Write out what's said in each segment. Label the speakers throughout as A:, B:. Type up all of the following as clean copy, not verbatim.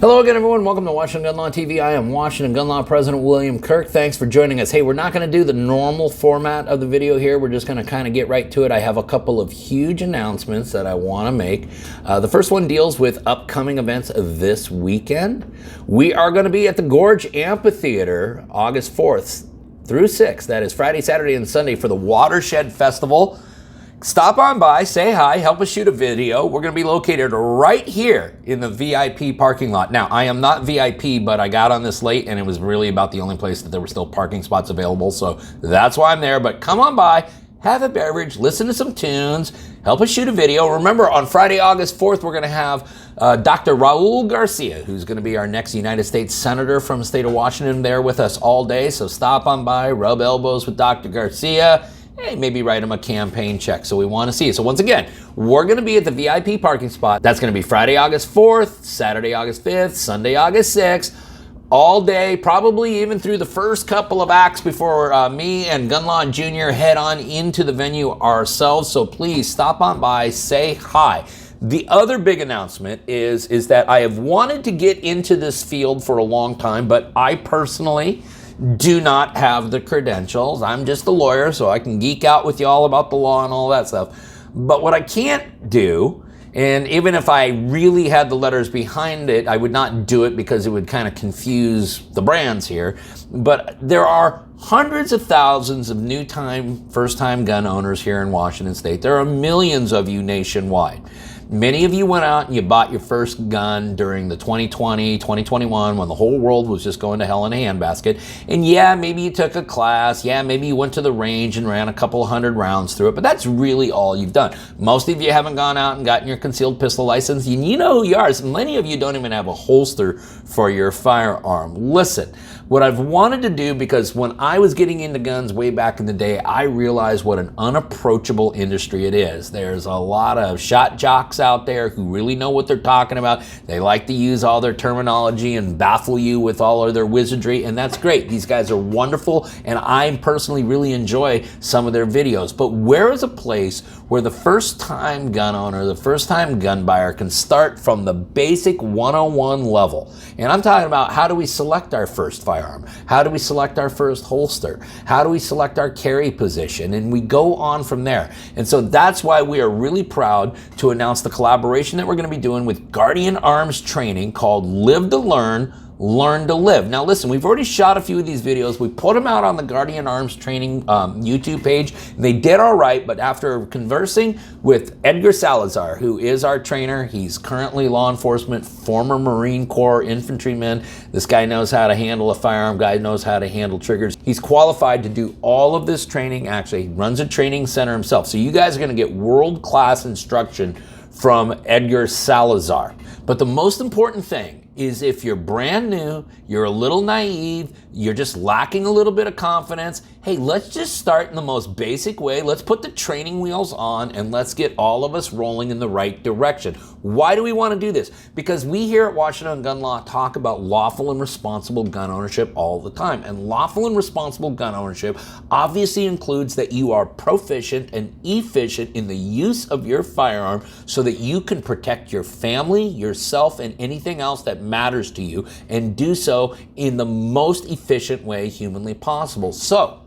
A: Hello again, everyone. Welcome to Washington Gun Law TV. I am Washington Gun Law President William Kirk. Thanks for joining us. Hey, we're not going to do the normal format of the video here. We're just going to kind of get right to it. I have a couple of huge announcements that I want to make. The first one deals with upcoming events of this weekend. We are going to be at the Gorge Amphitheater August 4th through 6th. That is Friday, Saturday, and Sunday for the Watershed Festival. Stop on by, say hi, help us shoot a video. We're going to be located right here in the VIP parking lot. Now, I am not VIP, but I got on this late, and it was really about the only place that there were still parking spots available, so that's why I'm there. But come on by, have a beverage, listen to some tunes, help us shoot a video. Remember, on Friday, August 4th, we're going to have Dr. Raul Garcia, who's going to be our next United States Senator from the state of Washington, there with us all day. So stop on by, rub elbows with Dr. Garcia. Hey, maybe write them a campaign check. So we want to see you. So once again, we're going to be at the VIP parking spot. That's going to be Friday, August 4th, Saturday, August 5th, Sunday, August 6th, all day, probably even through the first couple of acts before me and Gun Law Jr. head on into the venue ourselves. So please stop on by, say hi. The other big announcement is that I have wanted to get into this field for a long time, but I personally do not have the credentials. I'm just a lawyer, so I can geek out with you all about the law and all that stuff. But what I can't do, and even if I really had the letters behind it, I would not do it because it would kind of confuse the brands here. But there are hundreds of thousands of first-time gun owners here in Washington State. There are millions of you nationwide. Many of you went out and you bought your first gun during the 2020, 2021, when the whole world was just going to hell in a handbasket. And yeah, maybe you took a class. Yeah, maybe you went to the range and ran a couple hundred rounds through it. But that's really all you've done. Most of you haven't gone out and gotten your concealed pistol license. And you know who you are. Many of you don't even have a holster for your firearm. Listen, what I've wanted to do, because when I was getting into guns way back in the day, I realized what an unapproachable industry it is. There's a lot of shot jocks out there who really know what they're talking about. They like to use all their terminology and baffle you with all of their wizardry, and that's great. These guys are wonderful, and I personally really enjoy some of their videos. But where is a place where the first-time gun owner, the first-time gun buyer can start from the basic 101 level? And I'm talking about, how do we select our first firearm? How do we select our first holster? How do we select our carry position? And we go on from there. And so that's why we are really proud to announce the collaboration that we're going to be doing with Guardian Arms Training called Live to Learn, Learn to Live. Now listen, we've already shot a few of these videos. We put them out on the Guardian Arms Training YouTube page. They did all right, but after conversing with Edgar Salazar, who is our trainer, he's currently law enforcement, former Marine Corps infantryman. This guy knows how to handle a firearm, guy knows how to handle triggers. He's qualified to do all of this training. Actually, he runs a training center himself. So you guys are going to get world-class instruction from Edgar Salazar. But the most important thing is, if you're brand new, you're a little naive, you're just lacking a little bit of confidence, hey, let's just start in the most basic way. Let's put the training wheels on and let's get all of us rolling in the right direction. Why do we want to do this? Because we here at Washington Gun Law talk about lawful and responsible gun ownership all the time. And lawful and responsible gun ownership obviously includes that you are proficient and efficient in the use of your firearm so that you can protect your family, yourself, and anything else that matters to you, and do so in the most efficient way humanly possible. So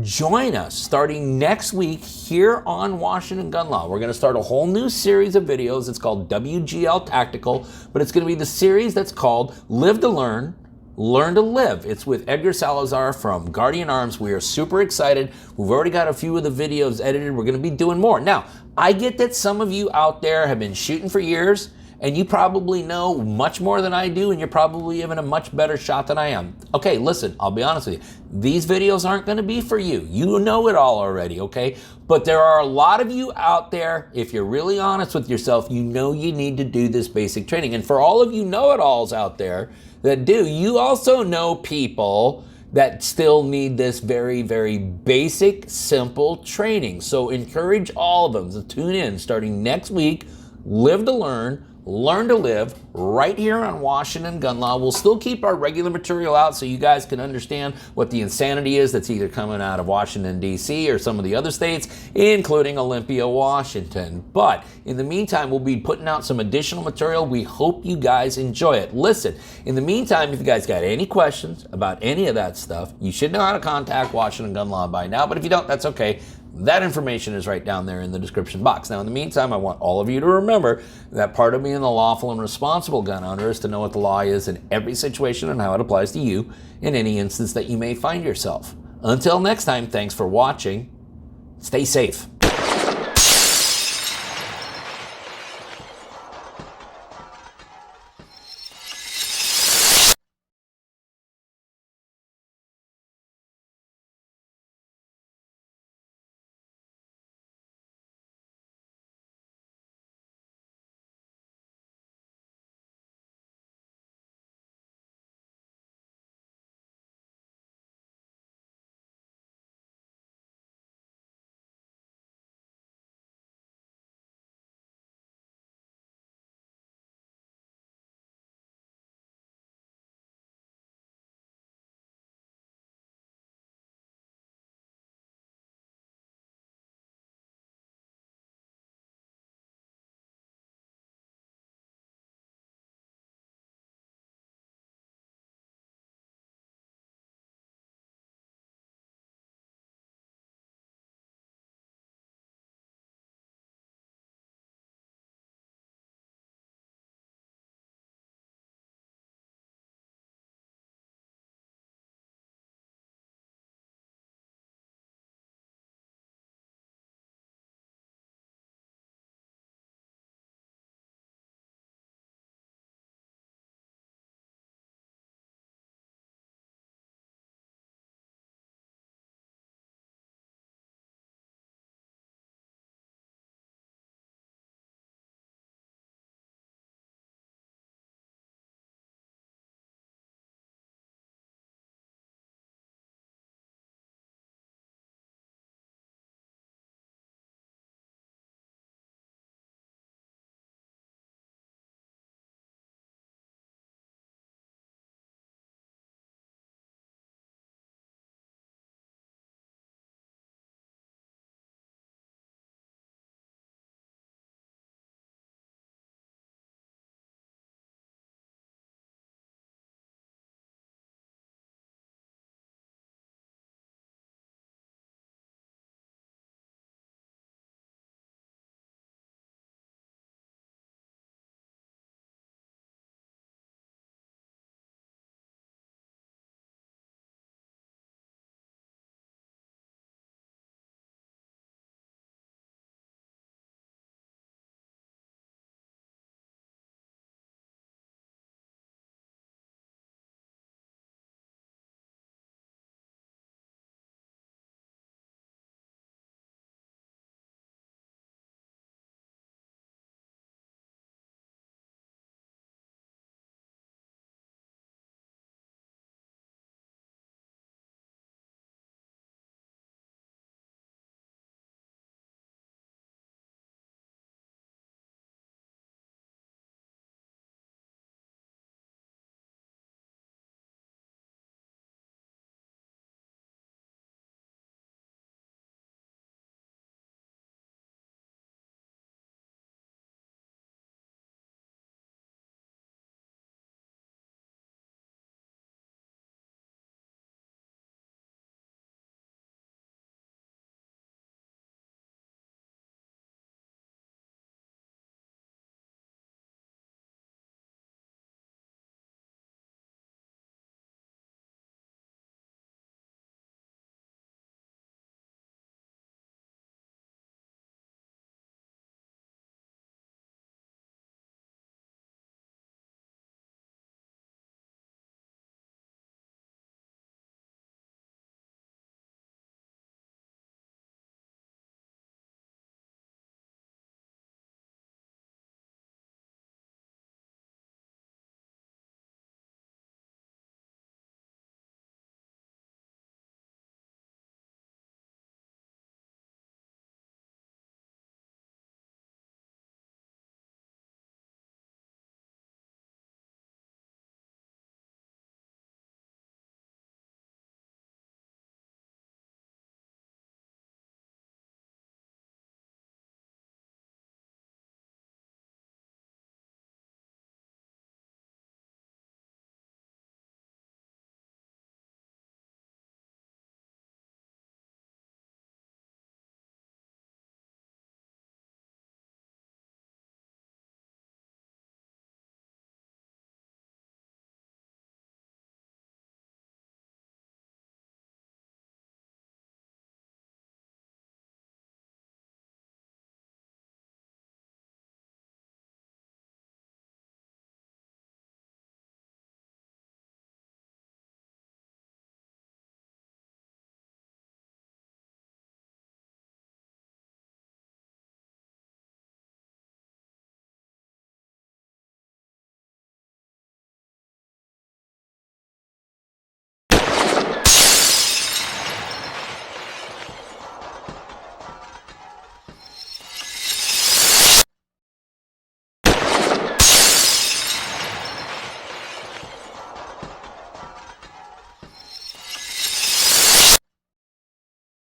A: join us starting next week here on Washington Gun Law. We're going to start a whole new series of videos. It's called WGL Tactical, but it's going to be the series that's called Live to Learn, Learn to Live. It's with Edgar Salazar from Guardian Arms. We are super excited. We've already got a few of the videos edited. We're going to be doing more. Now, I get that some of you out there have been shooting for years, and you probably know much more than I do, and you're probably even a much better shot than I am. Okay, listen, I'll be honest with you. These videos aren't going to be for you. You know it all already, okay? But there are a lot of you out there, if you're really honest with yourself, you know you need to do this basic training. And for all of you know-it-alls out there that do, you also know people that still need this very, very basic, simple training. So encourage all of them to tune in starting next week. Live to Learn, learn to live right here on Washington Gun Law. We'll still keep our regular material out so you guys can understand what the insanity is that's either coming out of Washington, D.C. or some of the other states, including Olympia, Washington. But in the meantime, we'll be putting out some additional material. We hope you guys enjoy it. Listen, in the meantime, if you guys got any questions about any of that stuff, you should know how to contact Washington Gun Law by now. But if you don't, that's okay. That information is right down there in the description box. Now, in the meantime, I want all of you to remember that part of being the lawful and responsible gun owner is to know what the law is in every situation and how it applies to you in any instance that you may find yourself. Until next time, thanks for watching. Stay safe.